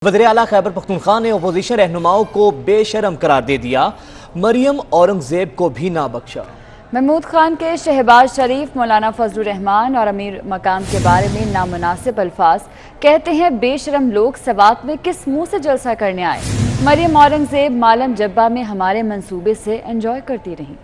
वज़ीर आला खैबर पख्तूनख्वा ने अपोजिशन रहनुमाओं को बेशरम करार दे दिया। मरियम औरंगजेब को भी ना बख्शा। महमूद खान के शहबाज शरीफ, मौलाना फजलुर रहमान और अमीर मकाम के बारे में नामुनासिब अल्फाज कहते हैं। बेशरम लोग सवात में किस मुंह से जलसा करने आए। मरियम औरंगजेब मालम जब्बा में हमारे मंसूबे से एंजॉय करती रहीं।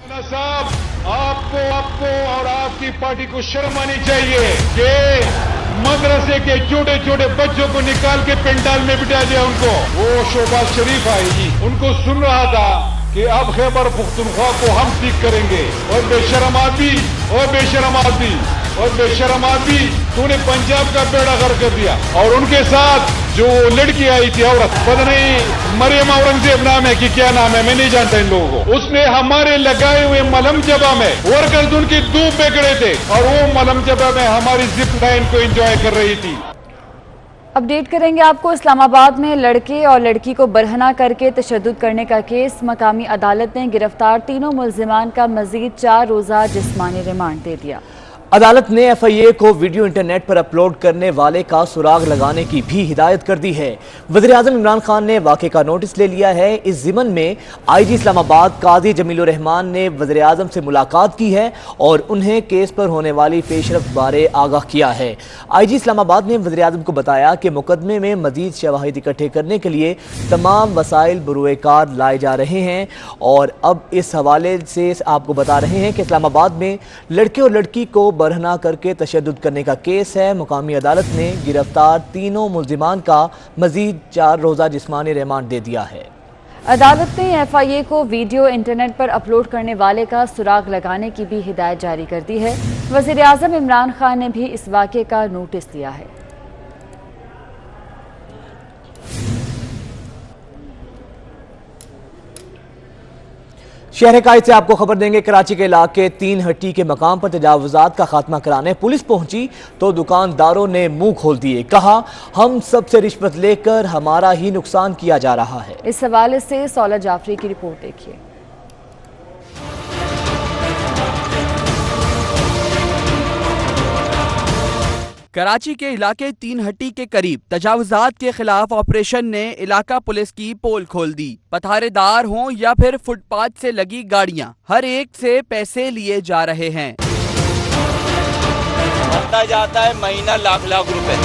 साहब, आपको और आपकी पार्टी को शर्म आनी चाहिए कि मदरसे के छोटे छोटे बच्चों को निकाल के पेंडाल में बिठा दिया। उनको वो शहबाज शरीफ आएगी, उनको सुन रहा था कि अब खैबर पख्तूनख्वा को हम ठीक करेंगे। और बेशरम आदमी, और बेशरम आदमी, और बेशरम आदमी, तूने पंजाब का बेड़ा गर्क कर दिया। और उनके साथ जो लड़की आई थी औरत, पता नहीं मरियम औरंगजेब नाम है कि क्या नाम है, मैं नहीं जानता इन लोगों को। उसने हमारे लगाए हुए मलम जबा में वर्कर्स उनकी धूप में खड़े थे और वो मलम जबा में हमारी जिप लाइन को एंजॉय कर रही थी। अपडेट करेंगे आपको। इस्लामाबाद में लड़के और लड़की को बरहना करके तशद्दुद करने का केस। मकामी अदालत ने गिरफ्तार तीनों मुल्जिमान का मजीद 4 रोज़ा जिस्मानी रिमांड दे दिया। अदालत ने FIA को वीडियो इंटरनेट पर अपलोड करने वाले का सुराग लगाने की भी हिदायत कर दी है। वज़ीर आज़म इमरान खान ने वाक़े का नोटिस ले लिया है। इस ज़िमन में IG इस्लामाबाद काजी जमीलुर रहमान ने वज़ीर आज़म से मुलाकात की है और उन्हें केस पर होने वाली पेशरफ्त बारे आगाह किया है। IG इस्लामाबाद ने वज़ीर आज़म को बताया कि मुकदमे में मज़ीद शवाहिद इकट्ठे करने के लिए तमाम वसाइल बरूए कार लाए जा रहे हैं। और अब इस हवाले से आपको बता रहे हैं कि इस्लामाबाद में लड़के और लड़की को बरहना करके तशद्दुद करने का केस है। मुकामी अदालत ने गिरफ्तार तीनों मुल्जिमान का मजीद 4 रोज़ा जिस्मानी रिमांड दे दिया है। अदालत ने FIA को वीडियो इंटरनेट पर अपलोड करने वाले का सुराग लगाने की भी हिदायत जारी कर दी है। वज़ीर आज़म इमरान खान ने भी इस वाक़े का नोटिस दिया है। शहर कायद से आपको खबर देंगे। कराची के इलाके 3 हट्टी के मकाम पर तजावुजात का खात्मा कराने पुलिस पहुंची तो दुकानदारों ने मुंह खोल दिए। कहा, हम सबसे रिश्वत लेकर हमारा ही नुकसान किया जा रहा है। इस हवाले से सौलत जाफरी की रिपोर्ट देखिए। कराची के इलाके 3 हट्टी के करीब तजावुजात के खिलाफ ऑपरेशन ने इलाका पुलिस की पोल खोल दी। पथारेदार हों या फिर फुटपाथ से लगी गाड़ियां, हर एक से पैसे लिए जा रहे हैं। बढ़ता जाता है महीना लाख लाख रुपए।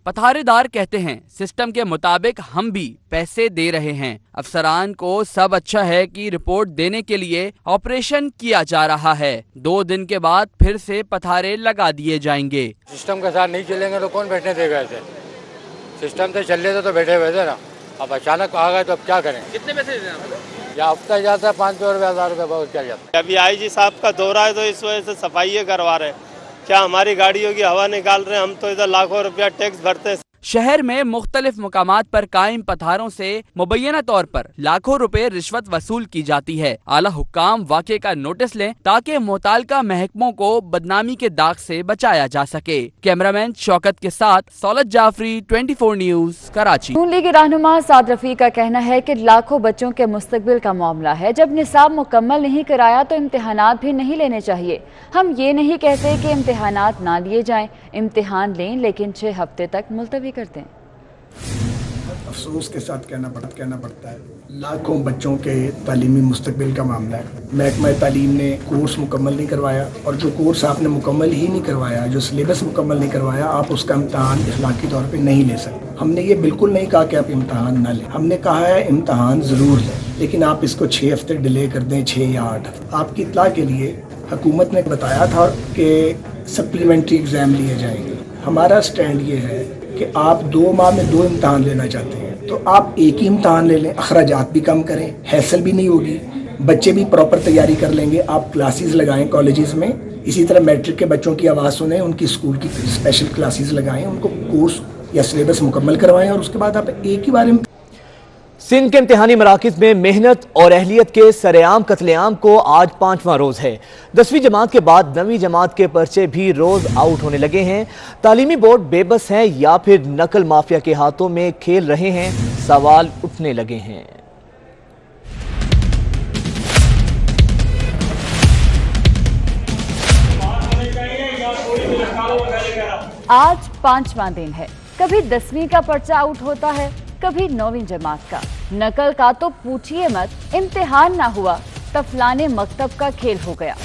पथारेदार कहते हैं, सिस्टम के मुताबिक हम भी पैसे दे रहे हैं। अफसरान को सब अच्छा है कि रिपोर्ट देने के लिए ऑपरेशन किया जा रहा है। 2 दिन के बाद फिर से पथारे लगा दिए जाएंगे। सिस्टम के साथ नहीं चलेंगे तो कौन बैठने देगा ऐसे? सिस्टम से चल लेते तो बैठे हुए थे ना, अब अचानक आ गए तो अब क्या करें? कितने पैसे देना है? या हफ्ता जाता है 500 रुपये 1000 रुपये, बहुत क्या जाता है। अभी IG साहब का दौरा है तो इस वजह से सफाई करवा रहे हैं। क्या हमारी गाड़ियों की हवा निकाल रहे हैं? हम तो इधर लाखों रुपया टैक्स भरते हैं। शहर में मुख्तलिफ मुकामात पर कायम पथारों से मुबैना तौर पर लाखों रुपए रिश्वत वसूल की जाती है। आला हुक्काम वाक़े का नोटिस लें ताकि मुताल्लिका महकमों को बदनामी के दाग से बचाया जा सके। कैमरामैन शौकत के साथ सौलत जाफरी, 24 न्यूज़, कराची। नून लीग रहनुमा साद रफी का कहना है कि लाखों बच्चों के मुस्तकबिल का मामला है। जब निसाब मुकम्मल नहीं कराया तो इम्तिहानात भी नहीं लेने चाहिए। हम ये नहीं कहते कि इम्तिहानात ना लिए जाएं, इम्तिहान लें लेकिन 6 हफ्ते तक मुलतवी करते हैं। अफसोस के साथ कहना पड़ता है, लाखों बच्चों के तालीमी मुस्तकबिल का मामला है। महकमा तालीम ने कोर्स मुकम्मल नहीं करवाया और जो कोर्स आपने मुकम्मल ही नहीं करवाया, जो सिलेबस मुकम्मल नहीं करवाया, आप उसका इम्तहान इखलाकी तौर पे नहीं ले सकते। हमने ये बिल्कुल नहीं कहा कि आप इम्तहान ना लें। हमने कहा है इम्तहान ज़रूर लें, लेकिन आप इसको 6 हफ्ते डिले कर दें, 6 या 8 हफ्ते। आपकी इत्तला के लिए हुकूमत ने बताया था कि सप्लीमेंट्री एग्ज़ाम लिए जाएंगे। हमारा स्टैंड ये है कि आप 2 माह में 2 इम्तहान लेना चाहते हैं तो आप एक ही इम्तहान ले लें, अखराजात भी कम करें, हैसल भी नहीं होगी, बच्चे भी प्रॉपर तैयारी कर लेंगे। आप क्लासेस लगाएं कॉलेजेस में, इसी तरह मैट्रिक के बच्चों की आवाज़ सुनें, उनकी स्कूल की स्पेशल क्लासेस लगाएं, उनको कोर्स या सिलेबस मुकम्मल करवाएं और उसके बाद आप एक ही बार में। सिंध के इम्तिहानी मराकिज़ में मेहनत और अहलियत के सरेआम कत्लेआम को आज 5वां रोज़ है। 10वीं जमात के बाद 9वीं जमात के पर्चे भी रोज़ आउट होने लगे हैं। तालीमी बोर्ड बेबस हैं या फिर नकल माफिया के हाथों में खेल रहे हैं, सवाल उठने लगे हैं। आज 5वां दिन है। कभी 10वीं का पर्चा आउट होता है, कभी 9वीं जमात का। नकल का तो पूछिए मत, इम्तिहान ना हुआ तफलाने मकतब का खेल हो गया।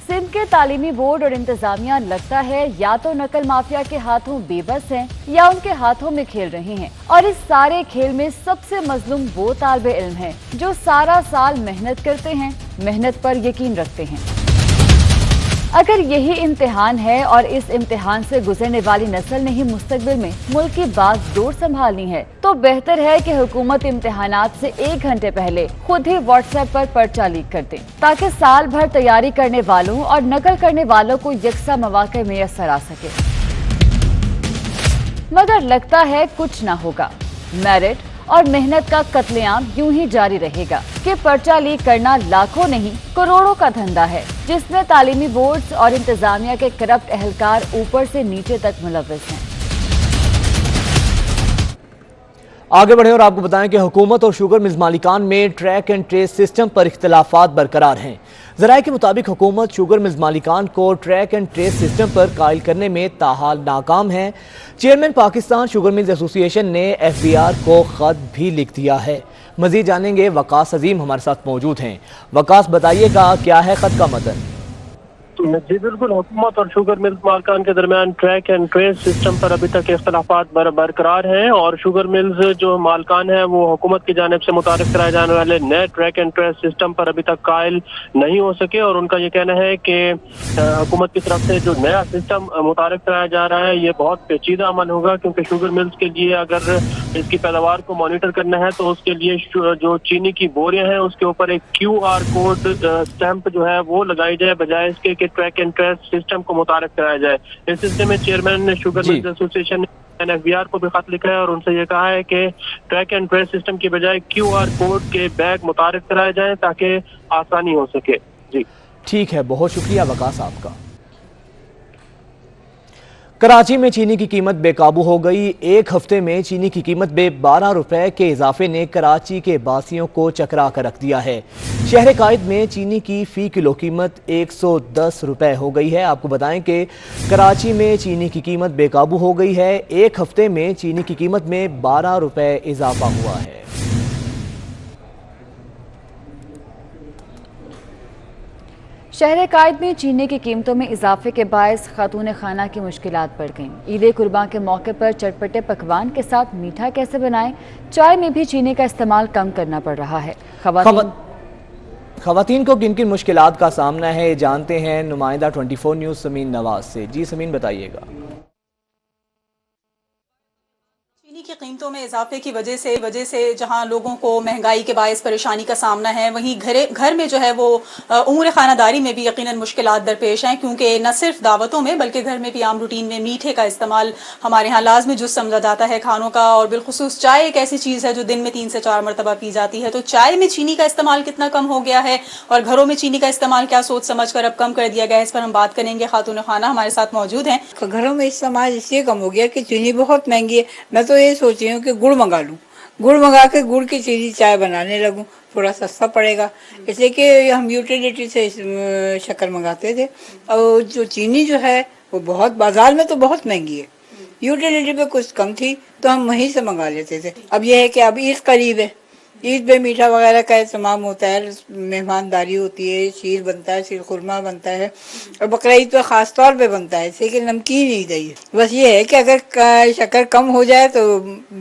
सिंध के तालीमी बोर्ड और इंतजामिया लगता है या तो नकल माफिया के हाथों बेबस हैं या उनके हाथों में खेल रहे हैं। और इस सारे खेल में सबसे मजलूम वो तालिबे इल्म हैं जो सारा साल मेहनत करते हैं, मेहनत पर यकीन रखते हैं। अगर यही इम्तिहान है और इस इम्तिहान से गुजरने वाली नस्ल ने ही मुस्तकबिल में मुल्क की बागडोर संभालनी है, तो बेहतर है कि हुकूमत इम्तिहानात से 1 घंटे पहले खुद ही व्हाट्सएप पर पर्चा लीक कर दे, ताकि साल भर तैयारी करने वालों और नकल करने वालों को यकसा मौके मैसर आ सके। मगर लगता है कुछ ना होगा। मेरिट और मेहनत का कत्लेआम यूं ही जारी रहेगा कि पर्चा लीक करना लाखों नहीं करोड़ों का धंधा है, जिसमें तालीमी बोर्ड्स और इंतजामिया के करप्ट एहलकार ऊपर से नीचे तक मुलव्वस हैं। आगे बढ़े और आपको बताएं कि हुकूमत और शुगर मिल्स मालिकान में ट्रैक एंड ट्रेस सिस्टम पर इख्तिलाफात बरकरार हैं। ज़राए के मुताबिक हुकूमत शुगर मिल्स मालिकान को ट्रैक एंड ट्रेस सिस्टम पर कायल करने में ताहाल नाकाम है। Chairman Pakistan sugar mills association ने FBR को खत भी लिख दिया है। मजीद जानेंगे, वकास अजीम हमारे साथ मौजूद हैं। वकास, बताइएगा क्या है खत का मतन? जी बिल्कुल, हुकूमत और शुगर मिल्स मालिकान के दरमियान ट्रैक एंड ट्रेस सिस्टम पर अभी तक इख्तिलाफात बरकरार हैं और शुगर मिल्स जो मालिकान है वो हुकूमत की जानिब से मुतारिफ कराए जाने वाले नए ट्रैक एंड ट्रेस सिस्टम पर अभी तक कायल नहीं हो सके। और उनका ये कहना है कि हुकूमत की तरफ से जो नया सिस्टम मुतारिफ कराया जा रहा है ये बहुत पेचीदा अमल होगा, क्योंकि शुगर मिल्स के लिए अगर इसकी पैदावार को मॉनिटर करना है तो उसके लिए जो चीनी की बोरियां हैं उसके ऊपर एक QR कोड स्टैंप जो है वो लगाई जाए, बजाय इसके ट्रैक एंड ट्रेस सिस्टम को मुतारिफ कराया जाए। इस सिलसिले में चेयरमैन ने शुगर मिल्स एसोसिएशन ने FBR को भी खत लिखा है और उनसे ये कहा है कि ट्रैक एंड ट्रेस सिस्टम की बजाय QR कोड के बैग मुतारिफ कराए जाएं ताकि आसानी हो सके। जी ठीक है, बहुत शुक्रिया वकास आपका। कराची में चीनी की कीमत बेकाबू हो गई। एक हफ्ते में चीनी की कीमत में 12 रुपए के इजाफे ने कराची के बासियों को चकरा कर रख दिया है। शहर कायद में चीनी की फी किलो कीमत 110 रुपए हो गई है। आपको बताएं कि कराची में चीनी की कीमत बेकाबू हो गई है। एक हफ्ते में चीनी की कीमत में 12 रुपए इजाफा हुआ है। शहर कायद में चीनी की कीमतों में इजाफे के बायस खातून खाना की मुश्किलात बढ़ गईं। ईद कुर्बान के मौके पर चटपटे पकवान के साथ मीठा कैसे बनाएं, चाय में भी चीनी का इस्तेमाल कम करना पड़ रहा है। खवातीन को किन किन मुश्किलात का सामना है, ये जानते हैं नुमाइंदा 24 न्यूज़ समीन नवाज से। जी समीन, बताइएगा। चीनी की कीमतों में इजाफे की वजह से जहां लोगों को महंगाई के बायस परेशानी का सामना है, वहीं घर में जो है वो उमूर खानादारी में भी यकीनन मुश्किलात दरपेश हैं, क्योंकि न सिर्फ दावतों में बल्कि घर में भी आम रूटीन में मीठे का इस्तेमाल हमारे यहाँ लाजमी जुज़ समझा जाता है खानों का। और बिलखुसूस चाय एक ऐसी चीज़ है जो दिन में 3 से 4 मरतबा पी जाती है। तो चाय में चीनी का इस्तेमाल कितना कम हो गया है और घरों में चीनी का इस्तेमाल क्या सोच समझ कर अब कम कर दिया गया है, इस पर हम बात करेंगे। खातून खाना हमारे साथ मौजूद हैं। घरों में इस्तेमाल इसलिए कम हो गया कि चीनी बहुत महंगी है। मैं तो ये सोच रही हूँ कि गुड़ मंगा लूँ, गुड़ मंगा के गुड़ की चीनी चाय बनाने लगूँ, थोड़ा सस्ता पड़ेगा। इसलिए कि हम यूटिलिटी से शक्कर मंगाते थे और जो चीनी जो है वो बहुत बाजार में तो बहुत महंगी है, यूटिलिटी पे कुछ कम थी तो हम वहीं से मंगा लेते थे। अब यह है कि अब ईद करीब है, ईद पे मीठा वगैरह का इस्तेमाल होता है, मेहमानदारी होती है, शीर बनता है, शीर खुरमा बनता है और बकरा ईद पे ख़ास तौर पे बनता है। इससे कि नमकीन ईद है ये। बस ये है कि अगर शक्कर कम हो जाए तो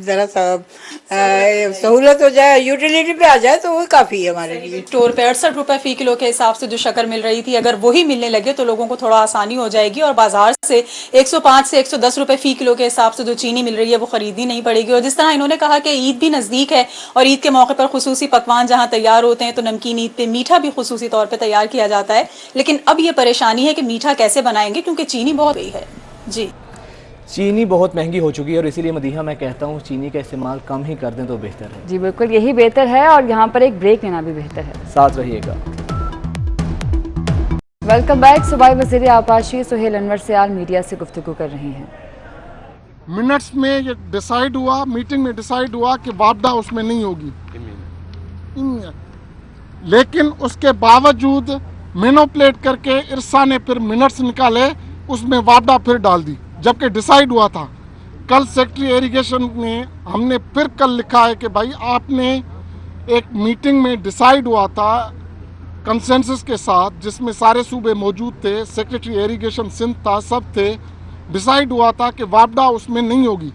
ज़रा सा सहूलत हो जाए, यूटिलिटी पे आ जाए तो वो काफ़ी है हमारे लिए। स्टोर पे 68 रुपए फी किलो के हिसाब से जो शक्कर मिल रही थी, अगर वही मिलने लगे तो लोगों को थोड़ा आसानी हो जाएगी और बाजार से 105 से 110 रुपए फी किलो के हिसाब से जो चीनी मिल रही है वो खरीदनी नहीं पड़ेगी। और जिस तरह इन्होंने कहा कि ईद भी नज़दीक है और ईद के मौके पर खुसूसी पकवान जहां तैयार होते हैं तो नमकीन ईद पे मीठा भी खुसूसी तौर पे तैयार किया जाता है, लेकिन अब ये परेशानी है कि मीठा कैसे बनाएंगे क्योंकि चीनी बहुत गई है। जी, चीनी बहुत महंगी हो चुकी है और इसीलिए मदीहा मैं कहता हूँ चीनी का इस्तेमाल कम ही कर दें तो बेहतर है। जी बिल्कुल, यही बेहतर है और यहाँ पर एक ब्रेक लेना भी बेहतर है। साथ रहिएगा। Welcome back. सूबाई वज़ीर आपाशी सुहेल अनवर सियाल मीडिया से गुफ्तगू कर रहे हैं। मिनट्स में ये डिसाइड हुआ, मीटिंग में डिसाइड हुआ कि वापदा उसमें नहीं होगी, लेकिन उसके बावजूद मैनिपुलेट करके इरसा ने फिर मिनट्स निकाले, उसमें वापडा फिर डाल दी, जबकि डिसाइड हुआ था। कल सेक्रेटरी इरिगेशन ने हमने फिर कल लिखा है कि भाई आपने एक मीटिंग में डिसाइड हुआ था कंसेंसस के साथ, जिसमें सारे सूबे मौजूद थे, सेक्रेटरी इरिगेशन सिंध था, सब थे, डिसाइड हुआ था कि वापडा उसमें नहीं होगी,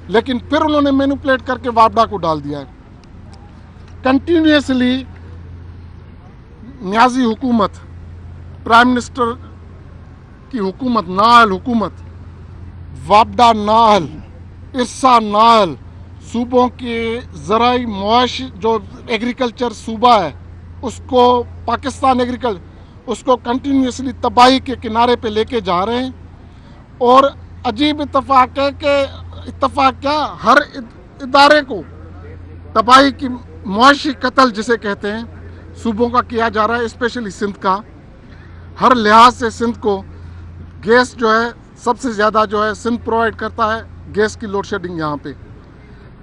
लेकिन फिर उन्होंने मैनिपुलेट करके वापडा को डाल दिया है। कंटिन्यूसली न्याजी हुकूमत, प्राइम मिनिस्टर की हुकूमत, नाअहल हुकूमत, वापडा नाअहल, इरसा नाअहल, सूबों के ज़राई मुआशी जो एग्रीकल्चर सूबा है उसको, पाकिस्तान एग्रीकल्चर, उसको कंटिन्यूसली तबाही के किनारे पे लेके जा रहे हैं। और अजीब इत्तफाक है कि इत्तफाक क्या, हर इदारे को तबाही की, मुआशी कत्ल जिसे कहते हैं, सूबों का किया जा रहा है, स्पेशली सिंध का। हर लिहाज से सिंध को गैस जो है सबसे ज़्यादा जो है सिंध प्रोवाइड करता है, गैस की लोड शेडिंग यहाँ पे।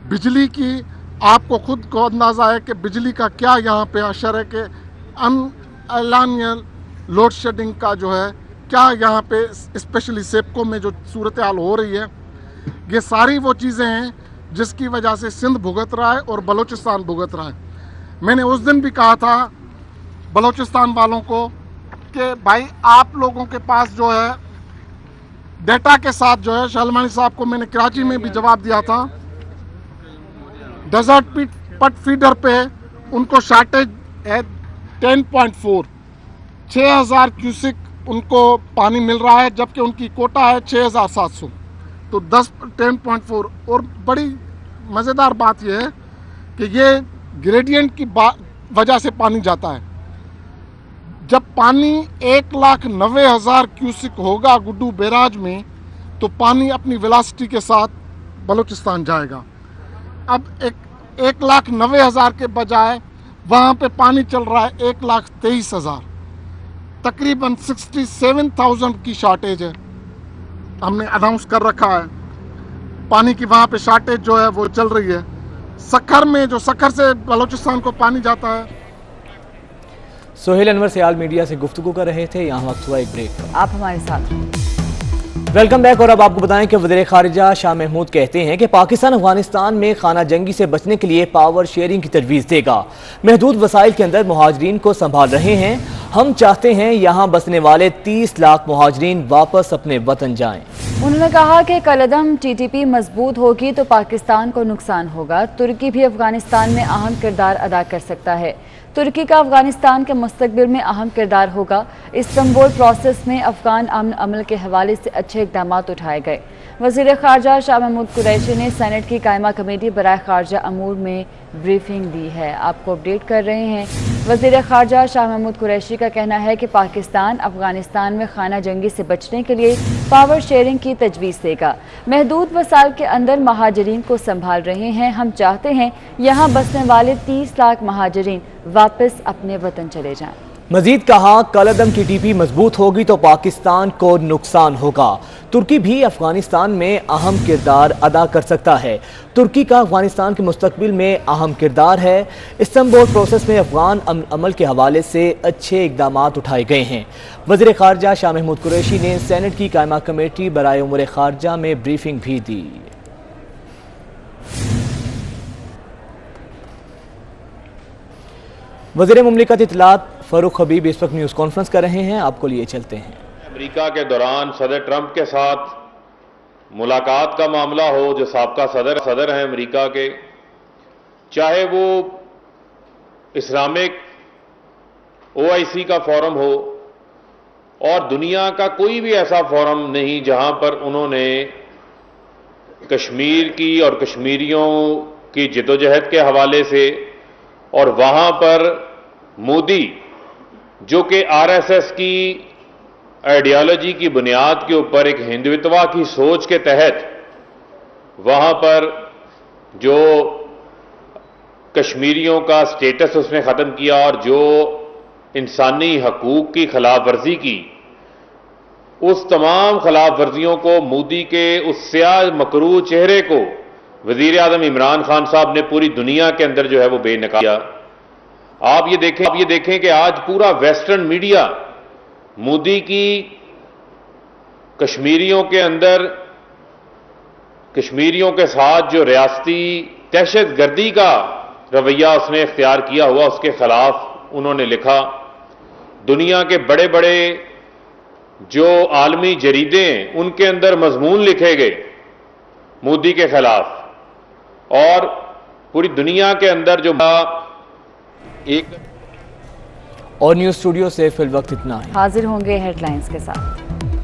बिजली की आपको खुद को अंदाज़ा है कि बिजली का क्या यहाँ पे असर है कि अनएलानिया लोड शेडिंग का जो है क्या यहाँ पे स्पेशली सेप्को में जो सूरत हाल हो रही है, ये सारी वो चीज़ें हैं जिसकी वजह से सिंध भुगत रहा है और बलूचिस्तान भुगत रहा है। मैंने उस दिन भी कहा था बलूचिस्तान वालों को कि भाई आप लोगों के पास जो है डेटा के साथ जो है, शलमानी साहब को मैंने कराची में भी जवाब दिया था, डेजर्ट पट फीडर पे उनको शार्टेज है 10.4, 6000 क्यूसिक उनको पानी मिल रहा है, जबकि उनकी कोटा है 6700, तो 10.4। और बड़ी मज़ेदार बात यह है कि ये ग्रेडियंट की वजह से पानी जाता है। जब पानी 1,90,000 क्यूसिक होगा गुड्डू बैराज में, तो पानी अपनी वेलोसिटी के साथ बलूचिस्तान जाएगा। अब 1,90,000 के बजाय वहाँ पे पानी चल रहा है 1,23,000, तकरीबन 67,000 की शॉर्टेज है। हमने अनाउंस कर रखा है पानी की, वहाँ पे शॉर्टेज जो है वो चल रही है। सखर में, जो सखर से बलूचिस्तान को पानी जाता है। सोहेल अनवर सियाल मीडिया से गुफ्तगू कर रहे थे। यहाँ वक्त हुआ एक ब्रेक, आप हमारे साथ। Welcome back. और अब आपको बताएं कि वज़ीर ख़ारिजा शाह महमूद कहते हैं कि पाकिस्तान अफगानिस्तान में खाना जंगी से बचने के लिए पावर शेयरिंग की तजवीज़ देगा। महदूद वसाइल के अंदर मुहाजिरीन को संभाल रहे हैं। हम चाहते हैं यहाँ बसने वाले 30 लाख मुहाजिरीन वापस अपने वतन जाएं। उन्होंने कहा कि कलदम TTP मजबूत होगी तो पाकिस्तान को नुकसान होगा। तुर्की भी अफगानिस्तान में अहम किरदार अदा कर सकता है। तुर्की का अफगानिस्तान के मुस्तकबिल में अहम किरदार होगा। इस्तांबुल प्रोसेस में अफगान अमन अमल के हवाले से अच्छे इक़दाम उठाए गए। वज़ीर ख़ारजा शाह महमूद कुरैशी ने सेनेट की कायमा कमेटी बराए ख़ारजा अमूर में ब्रीफिंग दी है। आपको अपडेट कर रहे हैं। वज़ीर ख़ारजा शाह महमूद कुरैशी का कहना है कि पाकिस्तान अफगानिस्तान में खाना जंगी से बचने के लिए पावर शेयरिंग की तजवीज़ देगा। महदूद वसाइल के अंदर महाजरीन को संभाल रहे हैं। हम चाहते हैं यहाँ बसने वाले 30 लाख महाजरीन वापस अपने वतन चले जाएं। मजीद कहा, कलदम TTP मजबूत होगी तो पाकिस्तान को नुकसान होगा। तुर्की भी अफगानिस्तान में अहम किरदार अदा कर सकता है। तुर्की का अफगानिस्तान के मुस्तकबिल में अहम किरदार है। इस्तांबुल प्रोसेस में अफगान अमल के हवाले से अच्छे इकदाम उठाए गए हैं। वज़ीर ख़ारजा शाह महमूद कुरैशी ने सेनेट की कायमा कमेटी बराए उमूर ख़ारजा में ब्रीफिंग भी दी। वज़ीर मुमलिकत इत्तलात फ़ारूक हबीब इस वक्त न्यूज़ कॉन्फ्रेंस कर रहे हैं, आपको लिए चलते हैं। अमेरिका के दौरान सदर ट्रंप के साथ मुलाकात का मामला हो, जो साबका सदर हैं अमेरिका के, चाहे वो इस्लामिक OIC का फोरम हो और दुनिया का कोई भी ऐसा फोरम नहीं जहां पर उन्होंने कश्मीर की और कश्मीरियों की जद्दोजहद के हवाले से, और वहां पर मोदी जो कि RSS की आइडियोलॉजी की बुनियाद के ऊपर एक हिंदुत्वा की सोच के तहत वहां पर जो कश्मीरियों का स्टेटस उसने ख़त्म किया और जो इंसानी हकूक़ की खिलाफ वर्जी की, उस तमाम खिलाफ वर्जियों को मोदी के उस स्याह मकरूह चेहरे को वज़ीर आज़म इमरान खान साहब ने पूरी दुनिया के अंदर जो है वो बेनकाब किया। आप ये देखें कि आज पूरा वेस्टर्न मीडिया मोदी की कश्मीरियों के अंदर, कश्मीरियों के साथ जो रियासती दहशतगर्दी का रवैया उसने इख्तियार किया हुआ, उसके खिलाफ उन्होंने लिखा। दुनिया के बड़े बड़े जो आलमी जरीदे हैं उनके अंदर मजमून लिखे गए मोदी के खिलाफ, और पूरी दुनिया के अंदर जो एक और न्यूज स्टूडियो से फिल वक्त इतना है। हाजिर होंगे हेडलाइंस के साथ।